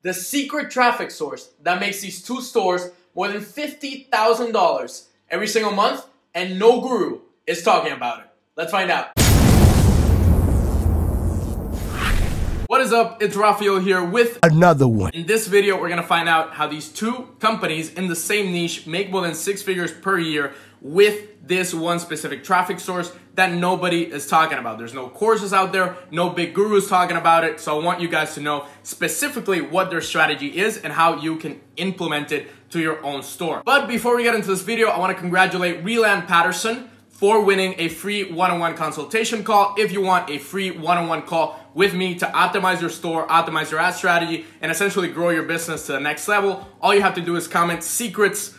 The secret traffic source that makes these two stores more than $50,000 every single month, and no guru is talking about it. Let's find out. What is up? It's Rafael here with another one. In this video, we're gonna find out how these two companies in the same niche make more than 6 figures per year with this one specific traffic source that nobody is talking about. There's no courses out there, no big gurus talking about it. So I want you guys to know specifically what their strategy is and how you can implement it to your own store. But before we get into this video, I want to congratulate Reland Patterson for winning a free one-on-one consultation call. If you want a free one-on-one call with me to optimize your store, optimize your ad strategy, and essentially grow your business to the next level, all you have to do is comment secrets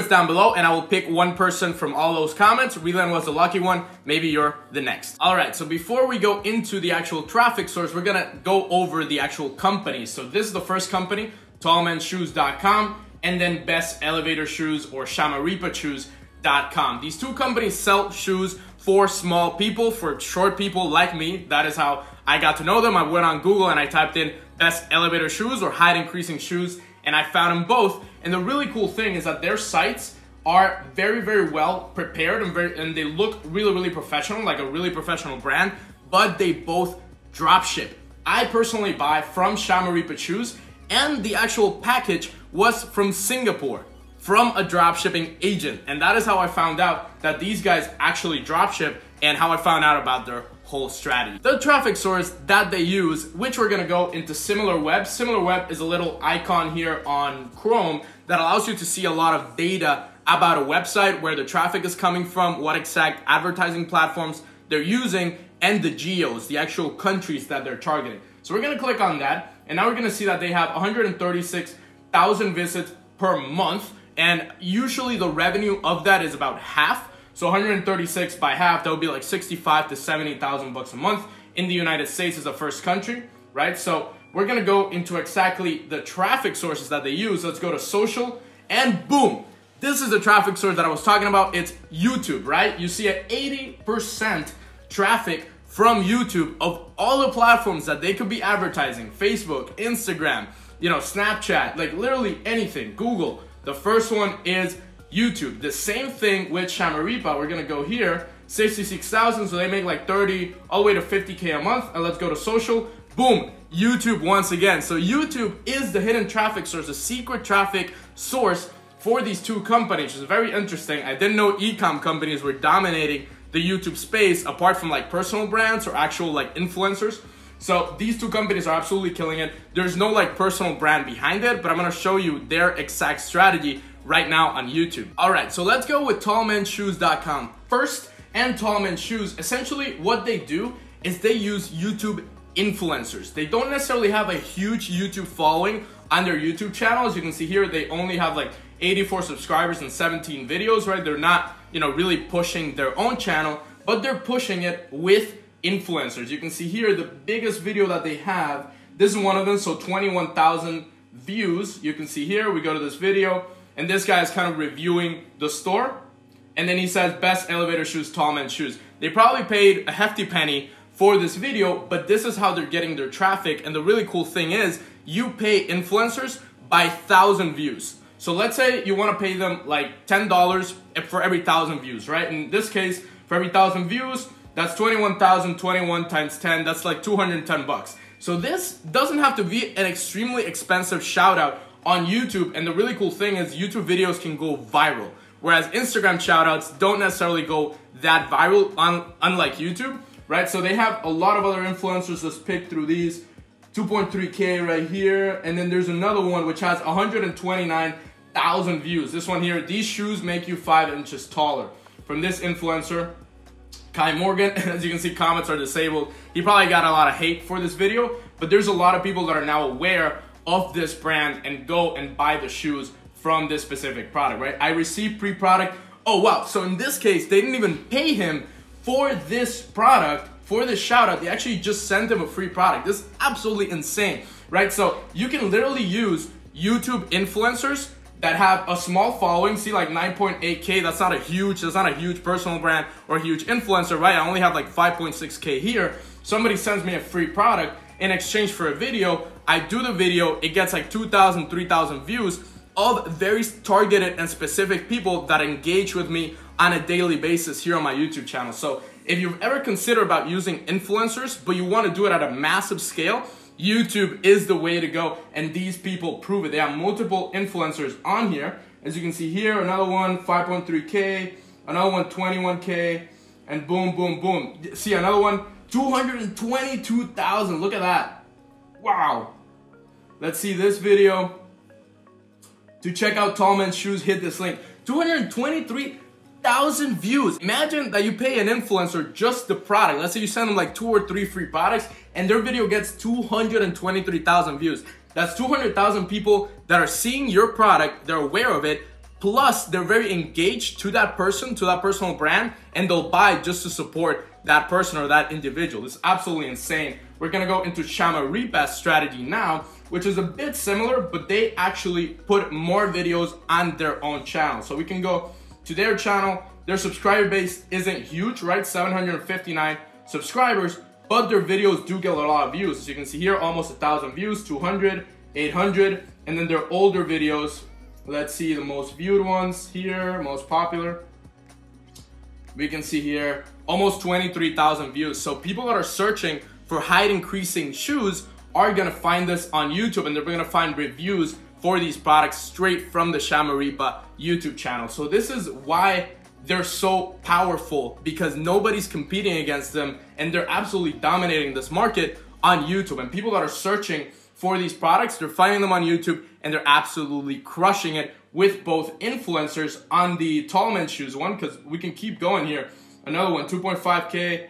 down below, and I will pick one person from all those comments. Reland was the lucky one. Maybe you're the next. All right, so before we go into the actual traffic source, we're gonna go over the actual companies. So this is the first company, TallmanShoes.com, and then Best Elevator Shoes or Shamara Shoes.com. These two companies sell shoes for small people, for short people like me. That is how I got to know them. I went on Google and I typed in Best Elevator Shoes or Height Increasing Shoes, and I found them both. And the really cool thing is that their sites are very, very well prepared and they look really, really professional, like a really professional brand, but they both drop ship. I personally buy from Shamara Shoes, and the actual package was from Singapore, from a drop shipping agent. And that is how I found out that these guys actually drop ship and how I found out about their whole strategy. The traffic source that they use, which we're gonna go into SimilarWeb. SimilarWeb is a little icon here on Chrome that allows you to see a lot of data about a website, where the traffic is coming from, what exact advertising platforms they're using, and the geos, the actual countries that they're targeting. So we're gonna click on that, and now we're gonna see that they have 136,000 visits per month, and usually the revenue of that is about half. So 136 by half, that would be like 65 to 70,000 bucks a month. In the United States is the first country, right? So we're gonna go into exactly the traffic sources that they use. Let's go to social, and boom, this is the traffic source that I was talking about. It's YouTube, right? You see an 80% traffic from YouTube of all the platforms that they could be advertising. Facebook, Instagram, Snapchat, like literally anything, Google. The first one is YouTube. The same thing with Shamara. We're gonna go here, 66,000, so they make like 30 all the way to 50K a month. And let's go to social, boom, YouTube once again. So YouTube is the hidden traffic source, the secret traffic source for these two companies, which is very interesting. I didn't know e-com companies were dominating the YouTube space apart from like personal brands or actual like influencers. So these two companies are absolutely killing it. There's no like personal brand behind it, but I'm gonna show you their exact strategy right now on YouTube. All right, so let's go with TallmanShoes.com first. And Tallman Shoes, essentially what they do is they use YouTube influencers. They don't necessarily have a huge YouTube following on their YouTube channel. As you can see here, they only have like 84 subscribers and 17 videos, right? They're not, really pushing their own channel, but they're pushing it with influencers. You can see here the biggest video that they have. This is one of them, so 21,000 views. You can see here, we go to this video, and this guy is kind of reviewing the store. And then he says, Best Elevator Shoes, Tallman Shoes. They probably paid a hefty penny for this video, but this is how they're getting their traffic. And the really cool thing is, you pay influencers by 1,000 views. So let's say you want to pay them like $10 for every 1,000 views, right? In this case, for every 1,000 views, that's 21,000, 21 times 10, that's like 210 bucks. So this doesn't have to be an extremely expensive shout out on YouTube. And the really cool thing is YouTube videos can go viral, whereas Instagram shoutouts don't necessarily go that viral, unlike YouTube, right? So they have a lot of other influencers. Let's pick through these. 2.3K right here, and then there's another one which has 129,000 views. This one here, these shoes make you 5 inches taller. From this influencer, Kai Morgan. As you can see, comments are disabled. He probably got a lot of hate for this video, but there's a lot of people that are now aware of this brand and go and buy the shoes from this specific product, right? I received pre-product. Oh wow, so in this case, they didn't even pay him for this product, for this shout out. They actually just sent him a free product. This is absolutely insane, right? So you can literally use YouTube influencers that have a small following. See, like 9.8K, that's not a huge personal brand or a huge influencer, right? I only have like 5.6K here. Somebody sends me a free product in exchange for a video. I do the video, it gets like 2,000, 3,000 views of very targeted and specific people that engage with me on a daily basis here on my YouTube channel. So if you've ever considered about using influencers, but you want to do it at a massive scale, YouTube is the way to go, and these people prove it. They have multiple influencers on here. As you can see here, another one 5.3K, another one 21K, and boom, boom, boom. See, another one 222,000. Look at that. Wow. Let's see this video. To check out Tallman Shoes, hit this link. 223,000 views. Imagine that you pay an influencer just the product. Let's say you send them like 2 or 3 free products and their video gets 223,000 views. That's 200,000 people that are seeing your product, they're aware of it, plus they're very engaged to that person, to that personal brand, and they'll buy just to support that person or that individual. It's absolutely insane. We're gonna go into Shamara strategy now, which is a bit similar, but they actually put more videos on their own channel. So we can go to their channel. Their subscriber base isn't huge, right? 759 subscribers, but their videos do get a lot of views. As you can see here, almost 1,000 views, 200, 800, and then their older videos. Let's see the most viewed ones here, most popular. We can see here, almost 23,000 views. So people that are searching for height increasing shoes are gonna find this on YouTube, and they're gonna find reviews for these products straight from the Shamara YouTube channel. So this is why they're so powerful, because nobody's competing against them and they're absolutely dominating this market on YouTube. And people that are searching for these products, they're finding them on YouTube and they're absolutely crushing it with both influencers on the Tallman Shoes one, because we can keep going here. Another one, 2.5K,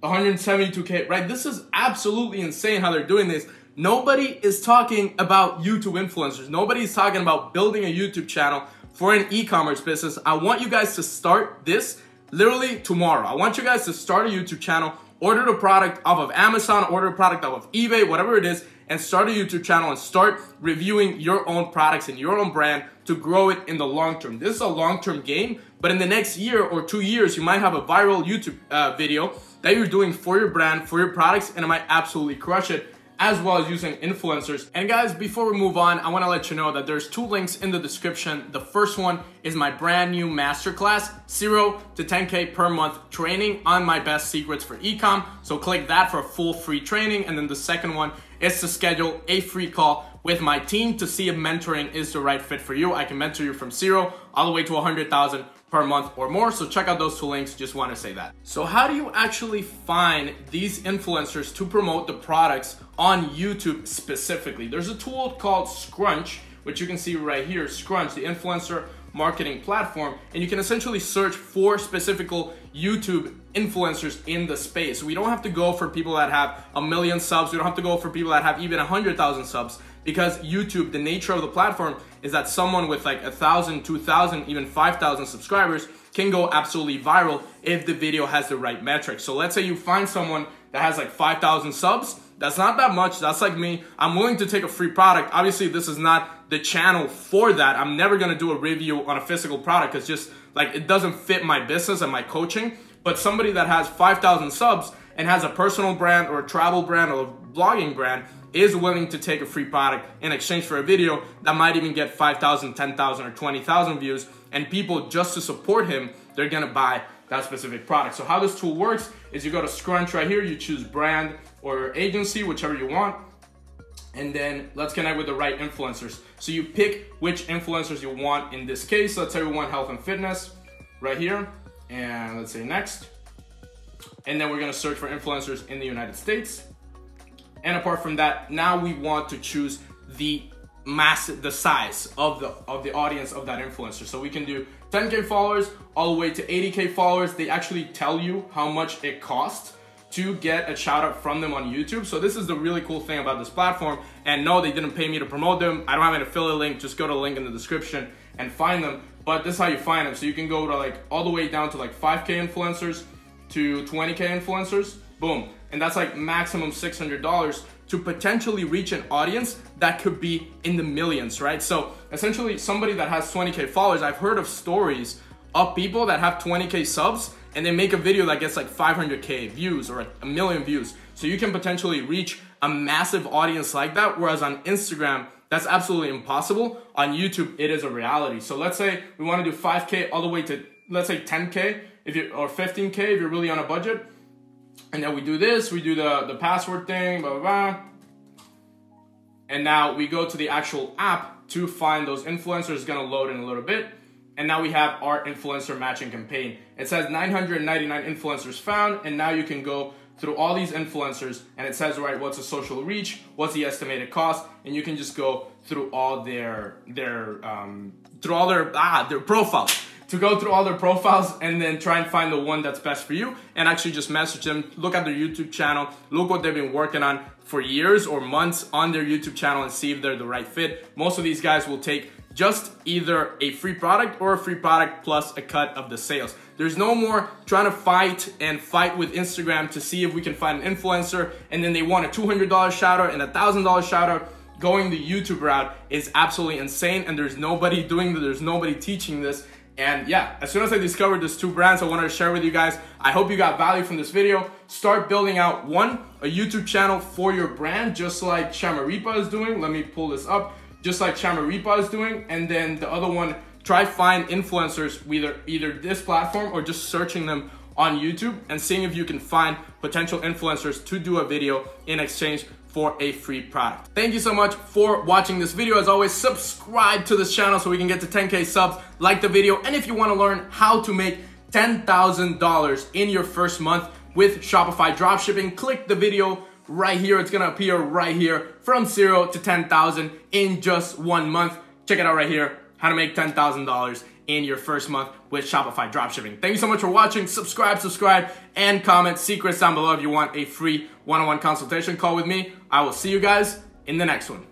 172K, right? This is absolutely insane how they're doing this. Nobody is talking about YouTube influencers. Nobody's talking about building a YouTube channel for an e-commerce business. I want you guys to start this literally tomorrow. I want you guys to start a YouTube channel, order the product off of Amazon, order a product off of eBay, whatever it is, and start a YouTube channel and start reviewing your own products and your own brand to grow it in the long term. This is a long-term game, but in the next year or 2 years, you might have a viral YouTube video that you're doing for your brand, for your products, and it might absolutely crush it, as well as using influencers. And guys, before we move on, I wanna let you know that there's 2 links in the description. The first one is my brand new masterclass, 0 to 10K per month training on my best secrets for ecom. So click that for a full free training. And then the second one is to schedule a free call with my team to see if mentoring is the right fit for you. I can mentor you from 0 all the way to 100,000 per month or more. So check out those 2 links, just want to say that. So how do you actually find these influencers to promote the products on YouTube specifically? There's a tool called Scrunch, which you can see right here, Scrunch, the influencer marketing platform, and you can essentially search for specific YouTube influencers in the space. We don't have to go for people that have 1 million subs. We don't have to go for people that have even 100,000 subs, because YouTube, the nature of the platform is that someone with like 1,000, 2,000, even 5,000 subscribers can go absolutely viral if the video has the right metrics. So let's say you find someone that has like 5,000 subs. That's not that much. That's like me. I'm willing to take a free product. Obviously, this is not the channel for that. I'm never going to do a review on a physical product. It's just like, it doesn't fit my business and my coaching. But somebody that has 5,000 subs and has a personal brand or a travel brand or a blogging brand is willing to take a free product in exchange for a video that might even get 5,000, 10,000, or 20,000 views. And people, just to support him, they're going to buy that specific product. So how this tool works is you go to Scrunch right here, you choose brand or agency, whichever you want, and then let's connect with the right influencers. So you pick which influencers you want. In this case, let's say we want health and fitness right here, and let's say next. And then we're gonna search for influencers in the United States. And apart from that, now we want to choose the size of the audience of that influencer. So we can do 10K followers all the way to 80K followers. They actually tell you how much it costs to get a shout out from them on YouTube. So this is the really cool thing about this platform. And no, they didn't pay me to promote them. I don't have an affiliate link. Just go to the link in the description and find them. But this is how you find them. So you can go to like all the way down to like 5K influencers to 20K influencers. Boom. And that's like maximum $600 to potentially reach an audience that could be in the millions, right? So essentially somebody that has 20K followers, I've heard of stories of people that have 20K subs and they make a video that gets like 500K views or 1 million views. So you can potentially reach a massive audience like that, whereas on Instagram, that's absolutely impossible. On YouTube, it is a reality. So let's say we want to do 5K all the way to, let's say 10K or 15K if you're really on a budget. And then we do this, we do the password thing, blah, blah, blah. And now we go to the actual app to find those influencers. It's gonna load in a little bit. And now we have our influencer matching campaign. It says 999 influencers found, and now you can go through all these influencers, and it says, right, what's the social reach, what's the estimated cost, and you can just go through all their profiles. To go through all their profiles and then try and find the one that's best for you, and actually just message them, look at their YouTube channel, look what they've been working on for years or months on their YouTube channel and see if they're the right fit. Most of these guys will take just either a free product or a free product plus a cut of the sales. There's no more trying to fight with Instagram to see if we can find an influencer and then they want a $200 shout out and a $1,000 shout out. Going the YouTube route is absolutely insane, and there's nobody doing this, there's nobody teaching this. And yeah, as soon as I discovered these two brands, I wanted to share with you guys. I hope you got value from this video. Start building out a YouTube channel for your brand, just like Shamara is doing. Let me pull this up. Just like Shamara is doing. And then the other one, try find influencers with either this platform or just searching them on YouTube and seeing if you can find potential influencers to do a video in exchange for a free product. Thank you so much for watching this video. As always, subscribe to this channel so we can get to 10K subs, like the video, and if you wanna learn how to make $10,000 in your first month with Shopify dropshipping, click the video right here. It's gonna appear right here, from 0 to 10,000 in just 1 month. Check it out right here, how to make $10,000 in your first month with Shopify dropshipping. Thank you so much for watching. Subscribe, and comment secrets down below if you want a free one-on-one consultation call with me. I will see you guys in the next one.